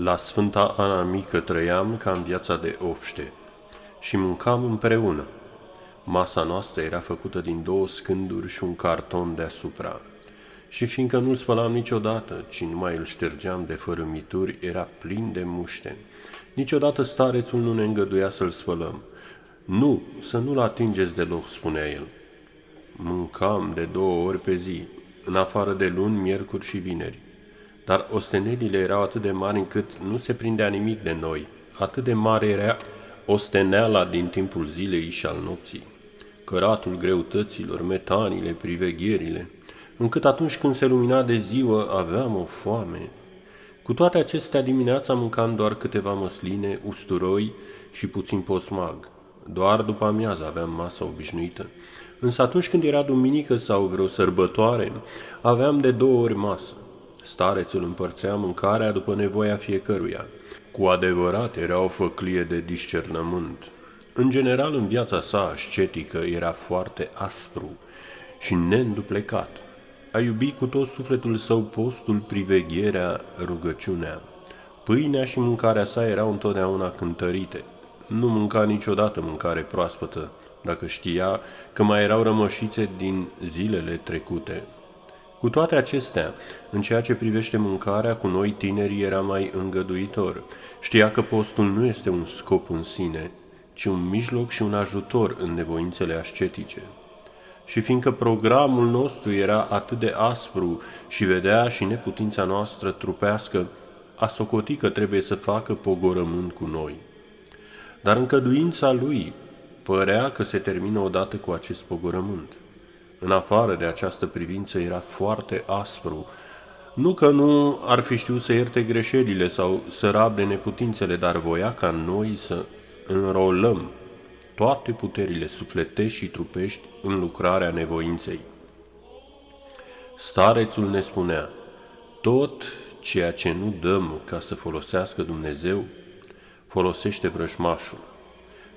La Sfânta Ana Mică trăiam ca în viața de obște și mâncam împreună. Masa noastră era făcută din 2 scânduri și un carton deasupra. Și fiindcă nu-l spălam niciodată, ci numai îl ștergeam de fărâmituri, era plin de muște. Niciodată starețul nu ne îngăduia să-l spălăm. Nu, să nu-l atingeți deloc, spunea el. Mâncam de 2 ori pe zi, în afară de luni, miercuri și vineri. Dar ostenelile erau atât de mari încât nu se prindea nimic de noi. Atât de mare era osteneala din timpul zilei și al nopții, căratul greutăților, metanile, privegherile, încât atunci când se lumina de ziua aveam o foame. Cu toate acestea, dimineața mâncam doar câteva măsline, usturoi și puțin posmag. Doar după amiază aveam masa obișnuită. Însă atunci când era duminică sau vreo sărbătoare, aveam de 2 ori masă. Starețul împărțea mâncarea după nevoia fiecăruia. Cu adevărat era o făclie de discernământ. În general, în viața sa ascetică era foarte aspru și neînduplecat. A iubi cu tot sufletul său postul, privegherea, rugăciunea. Pâinea și mâncarea sa erau întotdeauna cântărite. Nu mânca niciodată mâncare proaspătă, dacă știa că mai erau rămășițe din zilele trecute. Cu toate acestea, în ceea ce privește mâncarea, cu noi tinerii era mai îngăduitor. Știa că postul nu este un scop în sine, ci un mijloc și un ajutor în nevoințele ascetice. Și fiindcă programul nostru era atât de aspru și vedea și neputința noastră trupească, a socotit că trebuie să facă pogorământ cu noi. Dar încăduința lui părea că se termină odată cu acest pogorământ. În afară de această privință era foarte aspru. Nu că nu ar fi știut să ierte greșelile sau să rabde neputințele, dar voia ca noi să înrolăm toate puterile sufletești și trupești în lucrarea nevoinței. Starețul ne spunea: tot ceea ce nu dăm ca să folosească Dumnezeu, folosește vrăjmașul.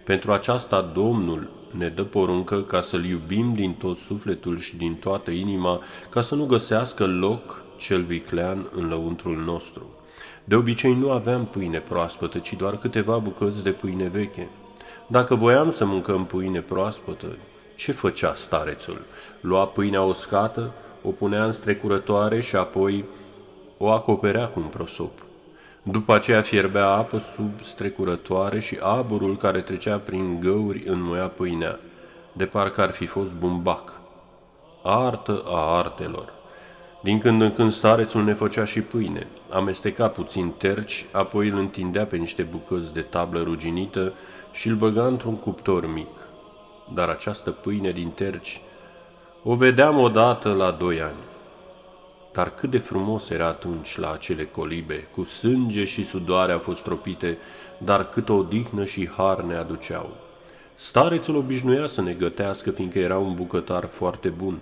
Pentru aceasta Domnul ne dă poruncă ca să-L iubim din tot sufletul și din toată inima, ca să nu găsească loc cel viclean în lăuntrul nostru. De obicei nu aveam pâine proaspătă, ci doar câteva bucăți de pâine veche. Dacă voiam să mâncăm pâine proaspătă, ce făcea starețul? Lua pâinea uscată, o punea în strecurătoare și apoi o acoperea cu un prosop. După aceea fierbea apă sub strecurătoare și aburul care trecea prin găuri înmuia pâinea, de parcă ar fi fost bumbac. Artă a artelor! Din când în când starețul ne făcea și pâine, amesteca puțin terci, apoi îl întindea pe niște bucăți de tablă ruginită și îl băga într-un cuptor mic. Dar această pâine din terci o vedeam odată la 2 ani. Dar cât de frumos era atunci la acele colibe, cu sânge și sudoare au fost tropite, dar cât o odihnă și har ne aduceau. Starețul obișnuia să ne gătească, fiindcă era un bucătar foarte bun.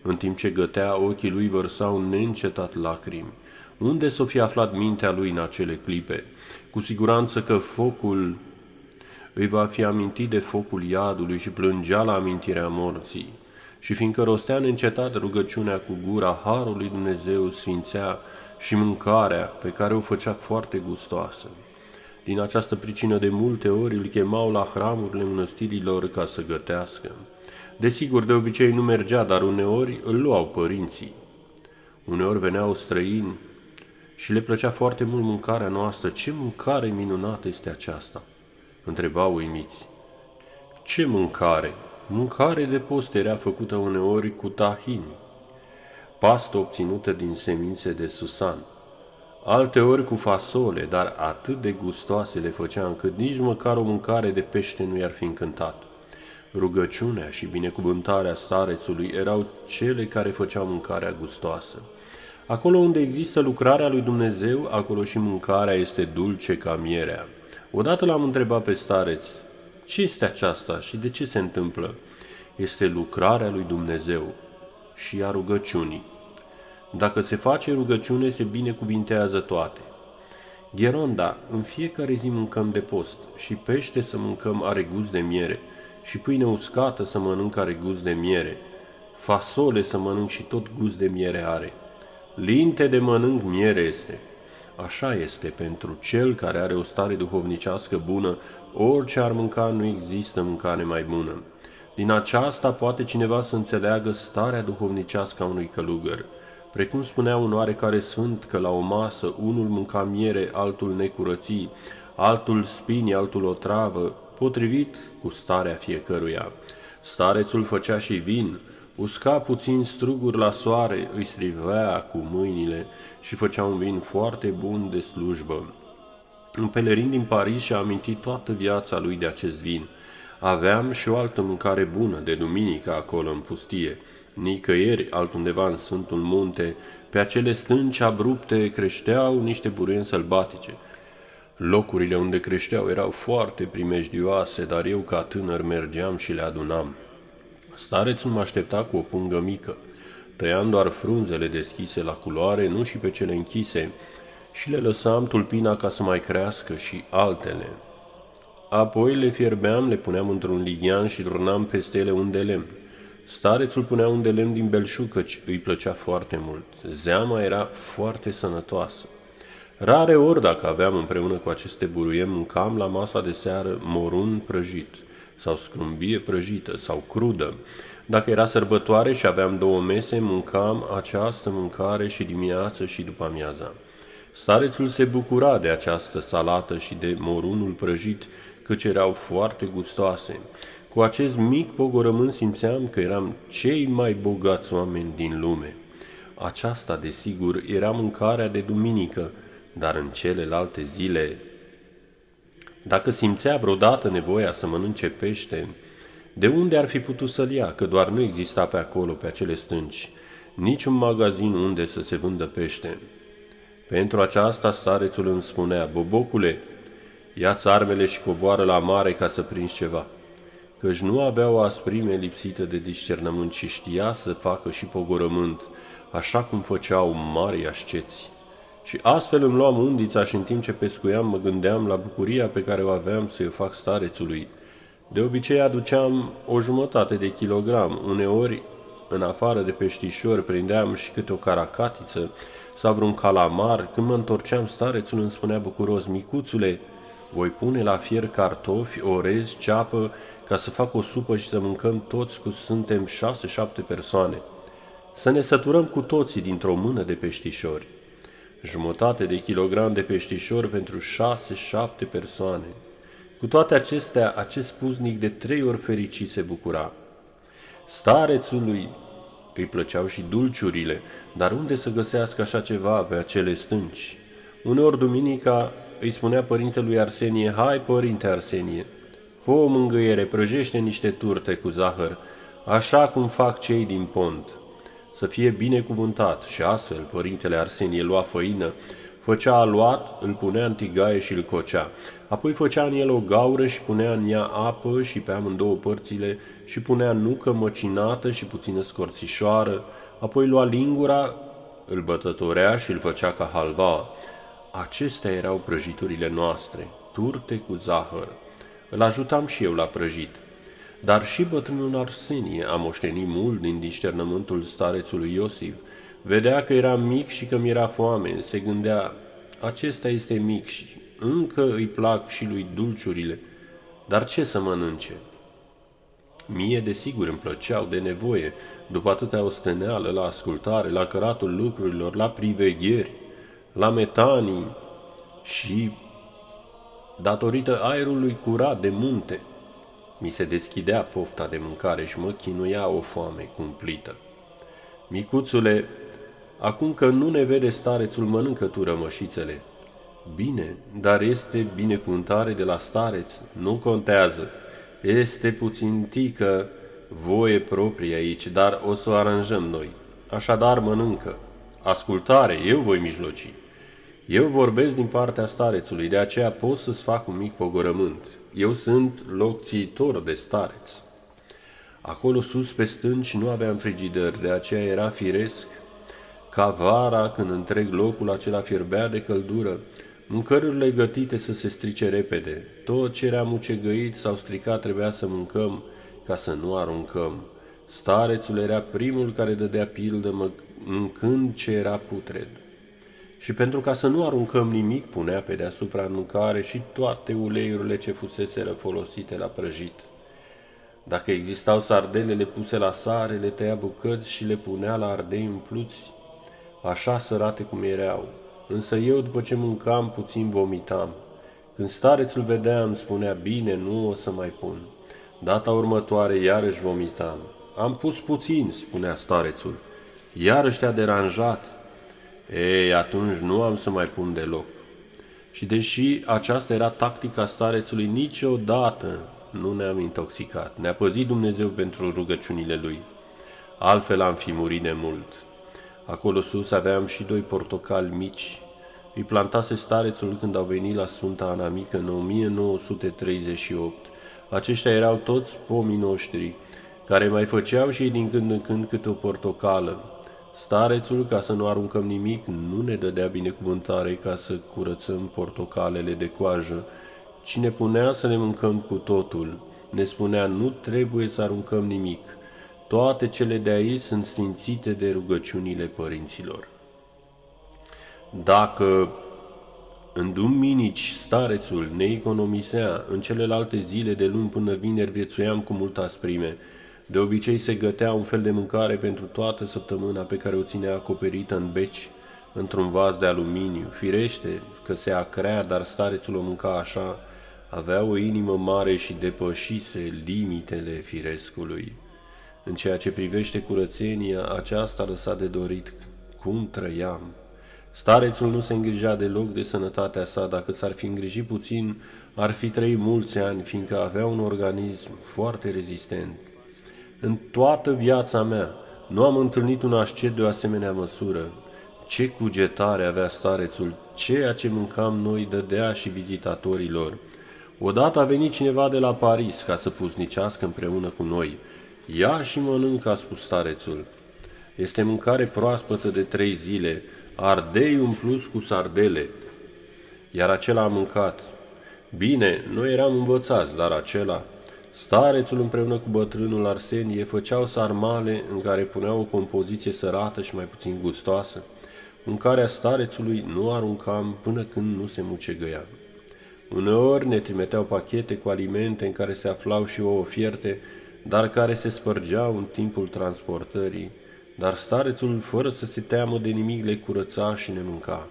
În timp ce gătea, ochii lui vărsau neîncetat lacrimi. Unde s-o fi aflat mintea lui în acele clipe? Cu siguranță că focul îi va fi amintit de focul iadului și plângea la amintirea morții. Și fiindcă rostea neîncetat rugăciunea cu gura, harul lui Dumnezeu sfințea și mâncarea pe care o făcea foarte gustoasă. Din această pricină de multe ori îl chemau la hramurile mănăstirilor ca să gătească. Desigur, de obicei nu mergea, dar uneori îl luau părinții. Uneori veneau străini și le plăcea foarte mult mâncarea noastră. Ce mâncare minunată este aceasta? Întrebau uimiți. Ce mâncare? Mâncare de post era făcută uneori cu tahin, pastă obținută din semințe de susan, alteori cu fasole, dar atât de gustoase le făcea încât nici măcar o mâncare de pește nu i-ar fi încântat. Rugăciunea și binecuvântarea starețului erau cele care făceau mâncarea gustoasă. Acolo unde există lucrarea lui Dumnezeu, acolo și mâncarea este dulce ca mierea. Odată l-am întrebat pe stareț: ce este aceasta și de ce se întâmplă? Este lucrarea lui Dumnezeu și a rugăciunii. Dacă se face rugăciune, se binecuvintează toate. Gheronda, în fiecare zi mâncăm de post, și pește să mâncăm are gust de miere, și pâine uscată să mănânc are gust de miere, fasole să mănânc și tot gust de miere are. Linte de mănânc miere este. Așa este pentru cel care are o stare duhovnicească bună, orice ar mânca, nu există mâncare mai bună. Din aceasta poate cineva să înțeleagă starea duhovnicească a unui călugăr. Precum spunea un oarecare sfânt că la o masă unul mânca miere, altul necurății, altul spini, altul o travă, potrivit cu starea fiecăruia. Starețul făcea și vin, usca puțin struguri la soare, îi strivea cu mâinile și făcea un vin foarte bun de slujbă. Un pelerin din Paris și-a amintit toată viața lui de acest vin. Aveam și o altă mâncare bună de duminică acolo în pustie. Nicăieri, altundeva în Sfântul Munte, pe acele stânci abrupte creșteau niște buruieni sălbatice. Locurile unde creșteau erau foarte primejdioase, dar eu ca tânăr mergeam și le adunam. Starețul mă aștepta cu o pungă mică. Tăiam doar frunzele deschise la culoare, nu și pe cele închise, și le lăsam tulpina ca să mai crească și altele. Apoi le fierbeam, le puneam într-un lighean și turnam peste ele un de lemn. Starețul punea un de lemn din belșug, căci îi plăcea foarte mult. Zeama era foarte sănătoasă. Rare ori, dacă aveam împreună cu aceste buruieni, mâncam la masa de seară morun prăjit, sau scrumbie prăjită, sau crudă. Dacă era sărbătoare și aveam 2 mese, mâncam această mâncare și dimineață și după amiaza. Starețul se bucura de această salată și de morunul prăjit, căci erau foarte gustoase. Cu acest mic pogorământ simțeam că eram cei mai bogați oameni din lume. Aceasta, desigur, era mâncarea de duminică, dar în celelalte zile, dacă simțea vreodată nevoia să mănânce pește, de unde ar fi putut să-l ia, că doar nu exista pe acolo, pe acele stânci, niciun magazin unde să se vândă pește. Pentru aceasta starețul îmi spunea: "Bobocule, ia-ți armele și coboară la mare ca să prinzi ceva", căci nu avea o asprime lipsită de discernământ și știa să facă și pogorământ, așa cum făceau mari asceți. Și astfel îmi luam undița și în timp ce pescuiam mă gândeam la bucuria pe care o aveam să-i o fac starețului. De obicei aduceam o jumătate de kilogram, uneori, în afară de peștișori, prindeam și câte o caracatiță sau vreun calamar. Când mă întorceam, starețul îmi spunea bucuros: "Micuțule, voi pune la fier cartofi, orez, ceapă, ca să fac o supă și să mâncăm toți, că suntem 6-7 persoane. Să ne săturăm cu toții dintr-o mână de peștișori." Jumătate de kilogram de peștișori pentru 6-7 persoane. Cu toate acestea, acest puznic de 3 ori fericit se bucura. Starețului îi plăceau și dulciurile, dar unde să găsească așa ceva pe acele stânci? Uneori duminica îi spunea părintelui Arsenie: "Hai, părinte Arsenie, fă o mângâiere, prăjește niște turte cu zahăr, așa cum fac cei din Pont. Să fie binecuvântat." Și astfel părintele Arsenie lua făină, făcea aluat, îl punea în tigaie și îl cocea. Apoi făcea în el o gaură și punea în ea apă și pe amândouă părțile și punea nucă măcinată și puțină scorțișoară. Apoi lua lingura, îl bătătorea și îl făcea ca halva. Acestea erau prăjiturile noastre, turte cu zahăr. Îl ajutam și eu la prăjit. Dar și bătrânul Arsenie a moștenit mult din discernământul starețului Iosif. Vedea că era mic și că mi-era foame. Se gândea: "Acesta este mic și încă îi plac și lui dulciurile, dar ce să mănânce?" Mie, desigur, îmi plăceau de nevoie, după atâtea osteneală, la ascultare, la căratul lucrurilor, la privegheri, la metanii și, datorită aerului curat de munte, mi se deschidea pofta de mâncare și mă chinuia o foame cumplită. "Micuțule, acum că nu ne vede starețul, mănâncă tu rămășițele." "Bine, dar este binecuvântare de la stareț, nu contează. Este puțin tică voie proprie aici, dar o să o aranjăm noi. Așadar mănâncă. Ascultare, eu voi mijloci. Eu vorbesc din partea starețului, de aceea pot să-ți fac un mic pogorământ. Eu sunt locțiitor de stareț." Acolo sus pe stânci nu aveam frigidări, de aceea era firesc ca vara, când întreg locul acela fierbea de căldură, mâncărurile gătite să se strice repede. Tot ce era mucegăit sau stricat trebuia să mâncăm, ca să nu aruncăm. Starețul era primul care dădea pildă mâncând ce era putred. Și pentru ca să nu aruncăm nimic, punea pe deasupra în mâncare și toate uleiurile ce fuseseră folosite la prăjit. Dacă existau sardelele puse la sare, le tăia bucăți și le punea la ardei umpluți, așa sărate cum erau. Însă eu, după ce mâncam, puțin vomitam. Când starețul vedea, îmi spunea, bine, nu o să mai pun. Data următoare, iarăși vomitam. Am pus puțin, spunea starețul. Iarăși te-a deranjat? Ei, atunci nu am să mai pun deloc. Și deși aceasta era tactica starețului, niciodată nu ne-am intoxicat. Ne-a păzit Dumnezeu pentru rugăciunile lui. Altfel am fi murit de mult. Acolo sus aveam și 2 portocali mici. Îi plantase starețul când au venit la Sfânta Anamică în 1938. Aceștia erau toți pomii noștri, care mai făceau și ei din când în când câte o portocală. Starețul, ca să nu aruncăm nimic, nu ne dădea binecuvântare ca să curățăm portocalele de coajă, ci ne punea să ne mâncăm cu totul. Ne spunea, nu trebuie să aruncăm nimic. Toate cele de aici sunt sfințite de rugăciunile părinților. Dacă în duminici starețul ne economisea, în celelalte zile de luni până vineri viețuiam cu multă asprime. De obicei se gătea un fel de mâncare pentru toată săptămâna pe care o ținea acoperită în beci, într-un vas de aluminiu. Firește că se acrea, dar starețul o mânca așa, avea o inimă mare și depășise limitele firescului. În ceea ce privește curățenia, aceasta lăsa de dorit. Cum trăiam? Starețul nu se îngrija deloc de sănătatea sa. Dacă s-ar fi îngrijit puțin, ar fi trăit mulți ani, fiindcă avea un organism foarte rezistent. În toată viața mea nu am întâlnit un ascet de o asemenea măsură. Ce cugetare avea starețul, ceea ce mâncam noi dădea și vizitatorilor. Odată a venit cineva de la Paris ca să pusnicească împreună cu noi. Ia și mănâncă, a spus starețul. Este mâncare proaspătă de 3 zile, ardei umplus cu sardele. Iar acela a mâncat. Bine, noi eram învățați, dar acela... Starețul împreună cu bătrânul Arsenie făceau sarmale în care puneau o compoziție sărată și mai puțin gustoasă. Mâncarea starețului nu aruncam până când nu se mucegăia. Uneori ne trimiteau pachete cu alimente în care se aflau și ouă fierte, dar care se spărgeau în timpul transportării. Dar starețul, fără să se teamă de nimic, le curăța și ne mânca.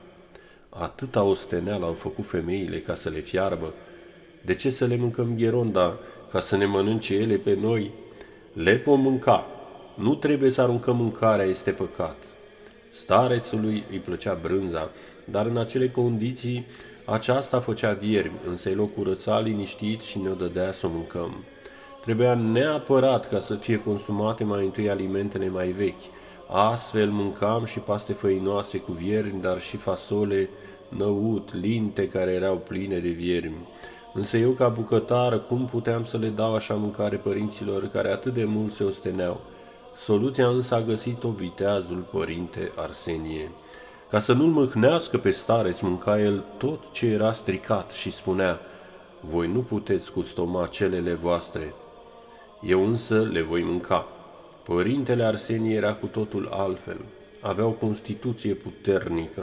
Atâta osteneală au făcut femeile ca să le fiarbă. De ce să le mâncăm gheronda, ca să ne mănânce ele pe noi? Le vom mânca. Nu trebuie să aruncăm mâncarea, este păcat. Starețului îi plăcea brânza, dar în acele condiții aceasta făcea viermi, însă el o curăța liniștit și ne-o dădea să o mâncăm. Trebuia neapărat ca să fie consumate mai întâi alimentele mai vechi. Astfel mâncam și paste făinoase cu viermi, dar și fasole, năut, linte care erau pline de viermi. Însă eu, ca bucătară, cum puteam să le dau așa mâncare părinților care atât de mult se osteneau? Soluția însă a găsit-o viteazul părinte Arsenie. Ca să nu-l mâhnească pe stareț, mânca el tot ce era stricat și spunea, voi nu puteți customa celele voastre, eu însă le voi mânca. Părintele Arsenie era cu totul altfel, avea o constituție puternică,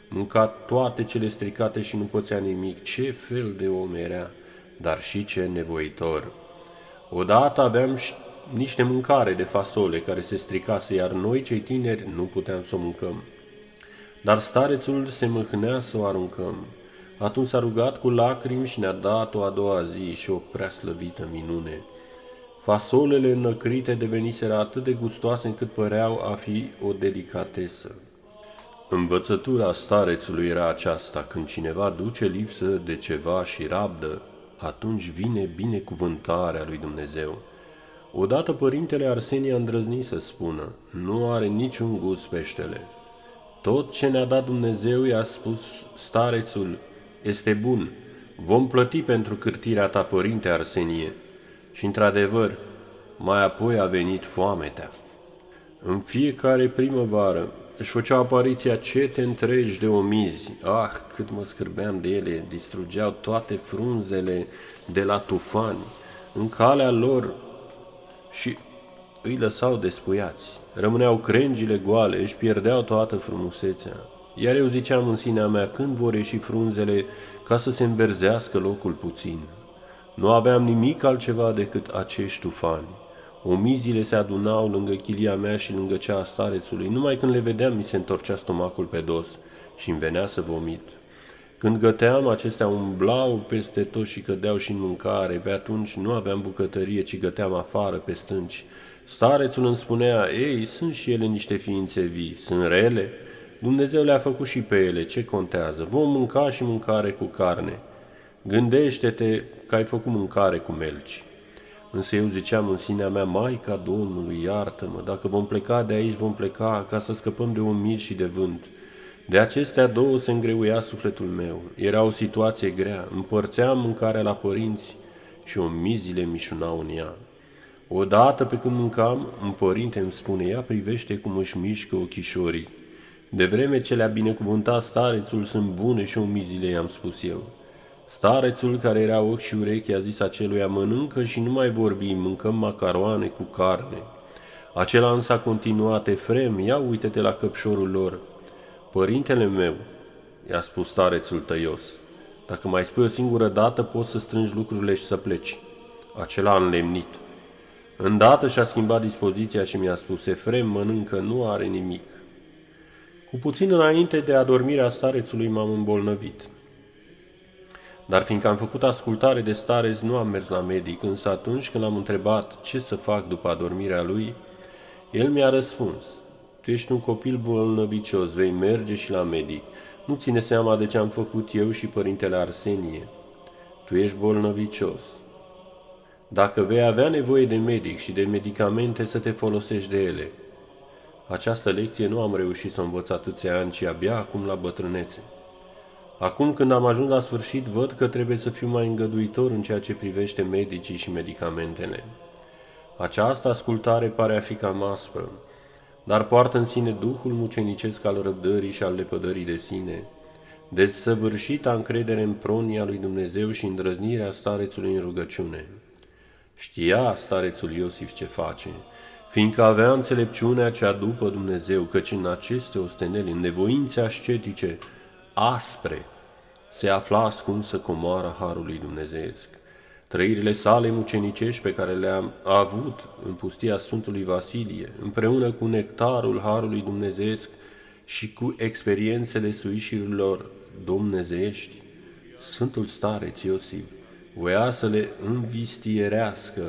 mânca toate cele stricate și nu pățea nimic. Ce fel de om era, dar și ce nevoitor. Odată aveam niște mâncare de fasole care se stricase, iar noi, cei tineri, nu puteam să o mâncăm. Dar starețul se mâhnea să o aruncăm. Atunci s-a rugat cu lacrimi și ne-a dat-o a doua zi și o prea slăvită minune. Fasolele înnăcrite deveniseră atât de gustoase încât păreau a fi o delicatesă. Învățătura starețului era aceasta: când cineva duce lipsă de ceva și rabdă, atunci vine binecuvântarea lui Dumnezeu. Odată părintele Arsenie a îndrăznit să spună, nu are niciun gust peștele. Tot ce ne-a dat Dumnezeu, i-a spus starețul, este bun, vom plăti pentru cârtirea ta, părinte Arsenie. Și într-adevăr, mai apoi a venit foametea. În fiecare primăvară își făceau apariția cete întregi de omizi. Ah, cât mă scârbeam de ele, distrugeau toate frunzele de la tufani în calea lor și îi lăsau despuiați. Rămâneau crengile goale, își pierdeau toată frumusețea. Iar eu ziceam în sinea mea, când vor ieși frunzele ca să se înverzească locul puțin? Nu aveam nimic altceva decât acești tufani. Omizile se adunau lângă chilia mea și lângă cea a starețului. Numai când le vedeam, mi se întorcea stomacul pe dos și îmi venea să vomit. Când găteam, acestea umblau peste tot și cădeau și în mâncare. Pe atunci nu aveam bucătărie, ci găteam afară, pe stânci. Starețul îmi spunea, ei, sunt și ele niște ființe vii, sunt rele? Dumnezeu le-a făcut și pe ele, ce contează? Vom mânca și mâncare cu carne. Gândește-te că ai făcut mâncare cu melci. Însă eu ziceam în sinea mea, Maica Domnului, iartă-mă, dacă vom pleca de aici, vom pleca ca să scăpăm de omizi și de vânt. De acestea două se îngreuia sufletul meu. Era o situație grea, împărțeam mâncarea la părinți și omizile mișunau în ea. Odată pe când mâncam, un părinte îmi spune, ia privește cum își mișcă ochișorii. De vreme ce le-a binecuvântat starețul, sunt bune și omizile, i-am spus eu. Starețul, care era ochi și urechi, a zis aceluia, mănâncă și nu mai vorbi, mâncăm macaroane cu carne. Acela însă a continuat, Efrem, ia uite-te la căpșorul lor. Părintele meu, i-a spus starețul tăios, dacă mai spui o singură dată, poți să strângi lucrurile și să pleci. Acela a înlemnit. Îndată și-a schimbat dispoziția și mi-a spus, Efrem, mănâncă, nu are nimic. Cu puțin înainte de adormirea starețului m-am îmbolnăvit. Dar fiindcă am făcut ascultare de stareț, nu am mers la medic, însă atunci când l-am întrebat ce să fac după adormirea lui, el mi-a răspuns, tu ești un copil bolnăvicios, vei merge și la medic. Nu ține seama de ce am făcut eu și părintele Arsenie. Tu ești bolnăvicios. Dacă vei avea nevoie de medic și de medicamente, să te folosești de ele. Această lecție nu am reușit să o învăț atâția ani, ci abia acum la bătrânețe. Acum când am ajuns la sfârșit, văd că trebuie să fiu mai îngăduitor în ceea ce privește medicii și medicamentele. Această ascultare pare a fi cam aspră, dar poartă în sine duhul mucenicesc al răbdării și al lepădării de sine, desăvârșita încredere în pronia lui Dumnezeu și îndrăznirea starețului în rugăciune. Știa starețul Iosif ce face, fiindcă avea înțelepciunea cea după Dumnezeu, căci în aceste osteneli, în nevoințe ascetice, aspre, se afla ascunsă comoara harului dumnezeiesc. Trăirile sale mucenicești pe care le-a avut în pustia Sfântului Vasilie, împreună cu nectarul harului dumnezeiesc și cu experiențele suișirilor dumnezeiești, Sfântul Stareț Iosif voia să le învistierească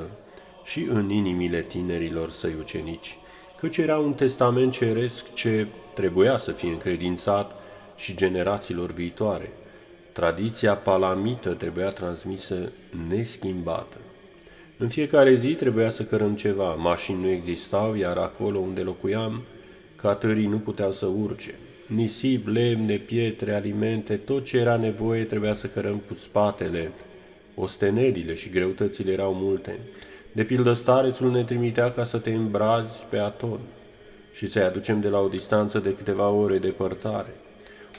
și în inimile tinerilor săi ucenici, căci era un testament ceresc ce trebuia să fie încredințat și generațiilor viitoare. Tradiția palamită trebuia transmisă neschimbată. În fiecare zi trebuia să cărăm ceva, mașini nu existau, iar acolo unde locuiam, catării nu puteau să urce. Nisip, lemne, pietre, alimente, tot ce era nevoie trebuia să cărăm cu spatele. Ostenelile și greutățile erau multe. De pildă, starețul ne trimitea ca să te îmbrazi pe Aton și să-i aducem de la o distanță de câteva ore departare.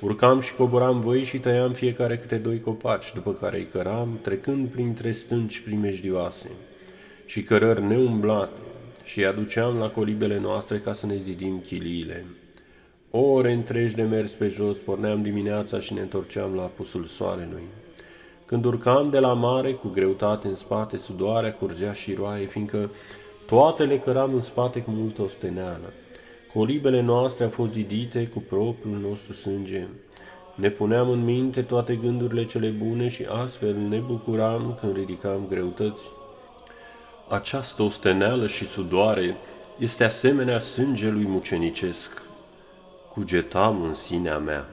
Urcam și coboram văi și tăiam fiecare câte 2 copaci, după care îi căram, trecând printre stânci primejdioase și cărări neumblate, și îi aduceam la colibele noastre ca să ne zidim chiliile. Ore întregi de mers pe jos, porneam dimineața și ne întorceam la apusul soarelui. Când urcam de la mare, cu greutate în spate, sudoarea curgea și roaie, fiindcă toate le căram în spate cu multă osteneală. Colibele noastre au fost zidite cu propriul nostru sânge. Ne puneam în minte toate gândurile cele bune și astfel ne bucuram când ridicam greutăți. Această osteneală și sudoare este asemenea sângelui mucenicesc. Cugetam în sinea mea.